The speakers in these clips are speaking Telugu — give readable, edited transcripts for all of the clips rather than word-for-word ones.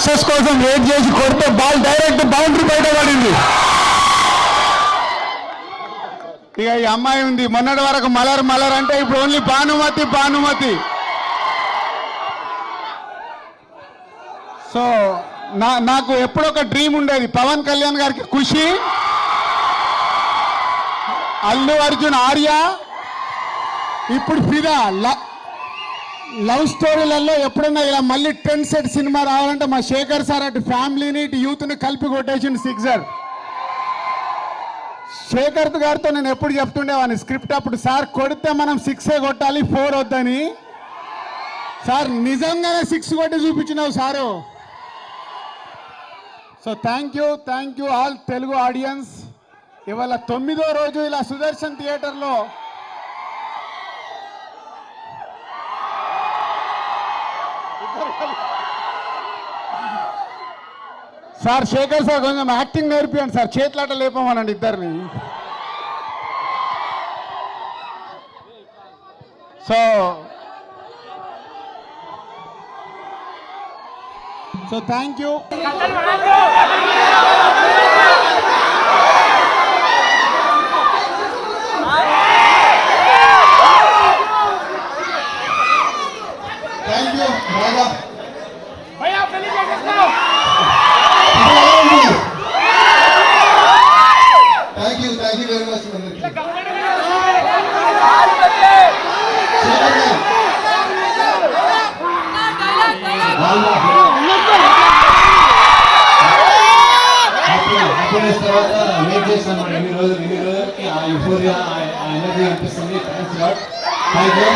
సక్సెస్ కోసం వెయిట్ చేసి కొడితే బాల్ డైరెక్ట్ బౌండరీ బయట పడింది. ఇక ఈ అమ్మాయి ఉంది, మొన్నటి వరకు మలర్ మలర్ అంటే ఇప్పుడు ఓన్లీ భానుమతి భానుమతి. సో నాకు ఎప్పుడొక డ్రీమ్ ఉండేది, పవన్ కళ్యాణ్ గారికి ఖుషి, అల్లు అర్జున్ ఆర్య, ఇప్పుడు ఫిదా. లవ్ స్టోరీలలో ఎప్పుడన్నా ఇలా మళ్ళీ 10 సెట్ సినిమా రావాలంటే మా శేఖర్ సార్ అటు ఫ్యామిలీని ఇటు యూత్ని కలిపి కొట్టేసింది సిక్సర్. శేఖర్ గారితో నేను ఎప్పుడు చెప్తుండేవాడిని స్క్రిప్ట్ అప్పుడు, సార్ కొడితే మనం 6 కొట్టాలి 4 వద్దని. సార్ నిజంగానే 6 కొట్టి చూపించినావు sir. So thank you all Telugu audience. ఇవాళ 9వ రోజు ఇలా సుదర్శన్ థియేటర్లో సార్ శేఖర్ సార్ కొంచెం యాక్టింగ్ నేర్పియండి సార్, చేతులాట లేపమనండి ఇద్దరిని. So thank you. తర్వాత వెయిట్ చేస్తాను మేడం. ఇన్ని రోజులకి ఆ యూఫోరియా ఆ ఎనర్జీ అనిపిస్తుంది. Thanks lot. Thank you.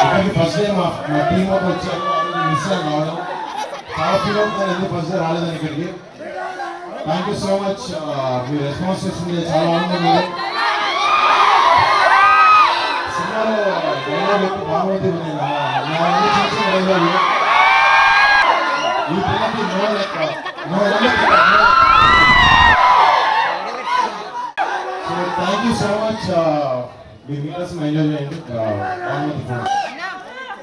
ఇక్కడికి ఫస్ట్ టైం మా టీమ్ ఒక వచ్చారు, మిస్ కావడం చాలా ఫీల్ అవుతున్నారు, ఎందుకు ఫస్ట్ రాలేదని ఇక్కడికి. Thank you so much. మీ రెస్పాన్స్ ఇస్తుంది, చాలా బాగుంది. భాగవతి ఈ పిల్లకి so thank you so much. మీ మీటర్స్ ఎంజాయ్ చేయండి.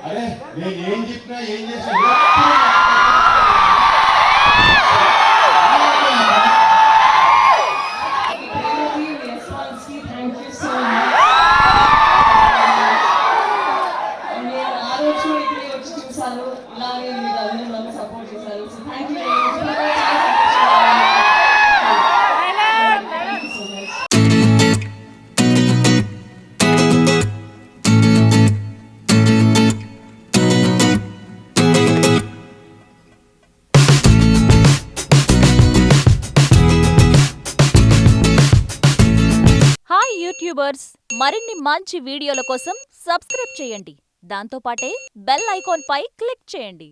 అరే నేను ఏం చెప్పినా ఏం చేసినా యూట్యూబర్స్, మరిన్ని మంచి వీడియోల కోసం సబ్స్క్రైబ్ చేయండి. దాంతోపాటే బెల్ ఐకాన్ పై క్లిక్ చేయండి.